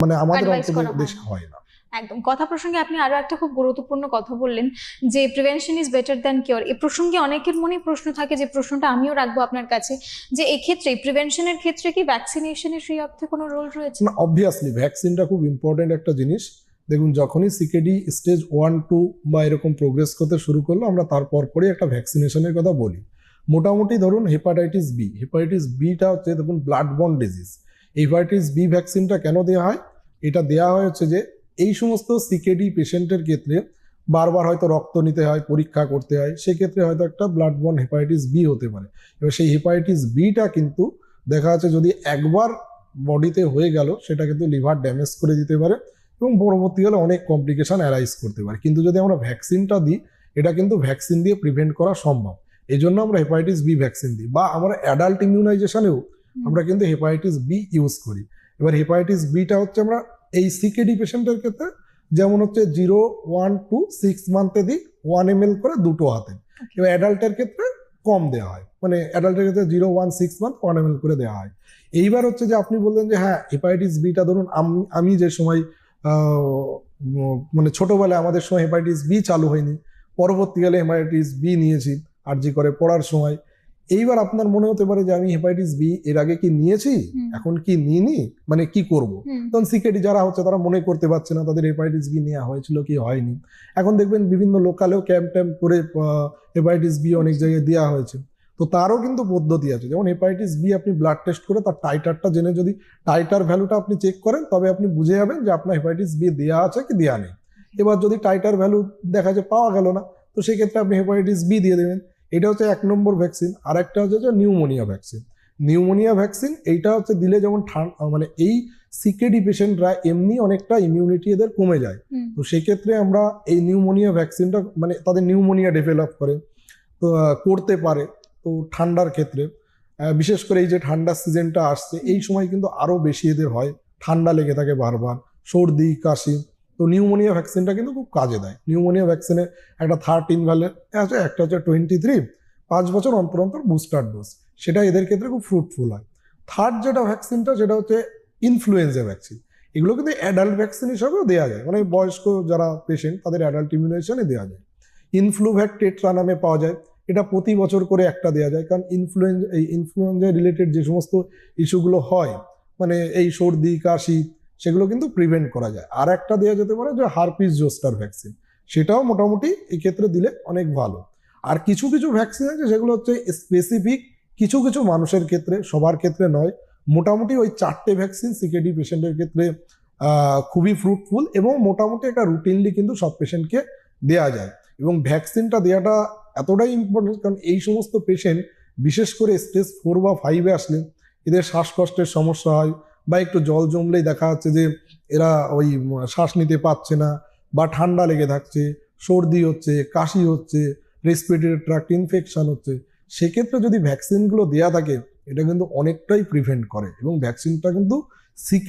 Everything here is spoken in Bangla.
মানে আমাদের অ্যাডভাইস অন্তত করা হয় দেশে না। হয় না। একদম। কথা প্রসঙ্গে আপনি আরো একটা খুব গুরুত্বপূর্ণ কথা বললেন যে prevention is better than cure. এই প্রসঙ্গে অনেকের মনে প্রশ্ন থাকে, যে প্রশ্নটা আমিও রাখবো আপনার কাছে, যে এক্ষেত্রে প্রিভেনশনের ক্ষেত্রে কি ভ্যাকসিনেশনের সেই অর্থে কোনো রোল রয়েছে? না, অবভিয়াসলি ভ্যাকসিনটা খুব ইম্পর্টেন্ট একটা জিনিস। দেখুন, যখনই সিকেডি স্টেজ 1-2 বা এরকম প্রোগ্রেস করতে শুরু করলো, আমরা তারপর পরে একটা ভ্যাকসিনেশনের কথা বলি। মোটামুটি ধরুন হেপাটাইটিস বিটা হচ্ছে দেখুন blood borne disease. Hepatitis B ভ্যাকসিনটা কেন দেওয়া হয়? এটা দেওয়া হয় হচ্ছে যে এই সমস্ত সিকেডি পেশেন্টের ক্ষেত্রে বারবার হয়তো রক্ত নিতে হয়, পরীক্ষা করতে হয়, সেক্ষেত্রে হয়তো একটা ব্লাড বর্ন হেপাটাইটিস বি হতে পারে। এবার সেই হেপাটাইটিস বিটা কিন্তু দেখা যাচ্ছে যদি একবার বডিতে হয়ে গেল, সেটা কিন্তু লিভার ড্যামেজ করে দিতে পারে এবং পরবর্তীকালে অনেক কমপ্লিকেশন অ্যারাইজ করতে পারে। কিন্তু যদি আমরা ভ্যাকসিনটা দিই, এটা কিন্তু ভ্যাকসিন দিয়ে প্রিভেন্ট করা সম্ভব। এই জন্য আমরা হেপাটাইটিস বি ভ্যাকসিন দিই, বা আমরা অ্যাডাল্ট ইমিউনাইজেশনেও আমরা কিন্তু হেপাটাইটিস বি ইউজ করি। এবার হেপাটাইটিস বিটা হচ্ছে আমরা এই সিকেডি পেশেন্টের ক্ষেত্রে যেমন হচ্ছে 0, 1 to 6 মান্থে দিই 1 ml করে দুটো হাতে। এবার অ্যাডাল্টের ক্ষেত্রে কম দেওয়া হয়, মানে অ্যাডাল্টের ক্ষেত্রে 0, 1, 6 মান্থ 1 ml করে দেওয়া হয়। এইবার হচ্ছে যে আপনি বললেন যে হ্যাঁ, হেপাটাইটিস বিটা ধরুন আমি যে সময় মানে ছোটবেলায় আমাদের সময় হেপাটাইটিস বি চালু হয়নি, পরবর্তীকালে হেপাটাইটিস বি নিয়েছি আরজি করে পড়ার সময়। এইবার আপনার মনে হতে পারে যে আমি হেপাটাইটিস বি এর আগে কি নিয়েছি, এখন কি নিইনি, মানে কি করব। তখন সিকেডি যারা হচ্ছে তারা মনে করতে পারছে না তাদের হেপাটাইটিস বি নেওয়া হয়েছিল কি হয়নি। এখন দেখবেন বিভিন্ন লোকালেও ক্যাম্প ট্যাম্প করে হেপাটাইটিস বি অনেক জায়গায় দেওয়া হয়েছে। তো তারও কিন্তু পদ্ধতি আছে, যেমন হেপাটাইটিস বি আপনি ব্লাড টেস্ট করে তার টাইটারটা জেনে যদি টাইটার ভ্যালুটা আপনি চেক করেন, তবে আপনি বুঝে যাবেন যে আপনার হেপাটাইটিস বি দেওয়া আছে কি দেওয়া নেই। এবার যদি টাইটার ভ্যালু দেখা যায় পাওয়া গেল না, তো সেক্ষেত্রে আপনি হেপাটাইটিস বি দিয়ে দেবেন। এটা হচ্ছে 1 নম্বর ভ্যাকসিন। আর একটা হচ্ছে যে নিউমোনিয়া ভ্যাকসিন। নিউমোনিয়া ভ্যাকসিন এইটা হচ্ছে দিলে যেমন মানে এই সিকেডি পেশেন্টরা এমনি অনেকটা ইমিউনিটি এদের কমে যায়, তো সেক্ষেত্রে আমরা এই নিউমোনিয়া ভ্যাকসিনটা মানে তাদের নিউমোনিয়া ডেভেলপ করে তো করতে পারে। তো ঠান্ডার ক্ষেত্রে বিশেষ করে এই যে ঠান্ডার সিজনটা আসছে, এই সময় কিন্তু আরো বেশি এদের হয়, ঠান্ডা লেগে থাকে বারবার, সর্দি কাশি। তো নিউমোনিয়া ভ্যাকসিনটা কিন্তু খুব কাজে দেয়। নিউমোনিয়া ভ্যাকসিনে একটা 13 ভ্যালেন্ট আছে, একটা হচ্ছে 23, 5 বছর অন্তর অন্তর বুস্টার ডোজ, সেটা এদের ক্ষেত্রে খুব ফ্রুটফুল হয়। থার্ড যেটা ভ্যাকসিনটা সেটা হচ্ছে ইনফ্লুয়েঞ্জা ভ্যাকসিন। এগুলো কিন্তু অ্যাডাল্ট ভ্যাকসিন হিসাবেও দেওয়া যায়, মানে বয়স্ক যারা পেশেন্ট তাদের অ্যাডাল্ট ইমিউনাইজেশনে দেওয়া যায়। ইনফ্লুভ্যাক টেট্রা নামে পাওয়া যায়, এটা প্রতি বছর করে একটা দেওয়া যায়, কারণ ইনফ্লুয়েঞ্জা রিলেটেড যে সমস্ত ইস্যুগুলো হয়, মানে এই সর্দি কাশি, সেগুলো কিন্তু প্রিভেন্ট করা যায়। আর একটা দেওয়া যেতে পারে যে হারপিস জোস্টার ভ্যাকসিন, সেটাও মোটামুটি এই ক্ষেত্রে দিলে অনেক ভালো। আর কিছু কিছু ভ্যাকসিন আছে যেগুলো হচ্ছে স্পেসিফিক কিছু কিছু মানুষের ক্ষেত্রে, সবার ক্ষেত্রে নয়। মোটামুটি ওই 4টে ভ্যাকসিন সিকেডি পেশেন্টের ক্ষেত্রে খুবই ফ্রুটফুল, এবং মোটামুটি একটা রুটিনলি কিন্তু সব পেশেন্টকে দেওয়া যায়। এবং ভ্যাকসিনটা দেওয়াটা এতটাই ইম্পর্টেন্ট, কারণ এই সমস্ত পেশেন্ট বিশেষ করে স্টেজ 4 বা 5-এ আসলে এদের শ্বাসকষ্টের সমস্যা হয়, বা একটু জল জমলেই দেখা যাচ্ছে যে এরা ওই শ্বাস নিতে পারছে না, বা ঠান্ডা লেগে থাকছে, সর্দি হচ্ছে, কাশি হচ্ছে, রেসপিরেটরি ট্র্যাক্ট ইনফেকশন হচ্ছে। সেক্ষেত্রে যদি ভ্যাকসিনগুলো দেওয়া থাকে, এটা কিন্তু অনেকটাই প্রিভেন্ট করে, এবং ভ্যাকসিনটা কিন্তু সিকে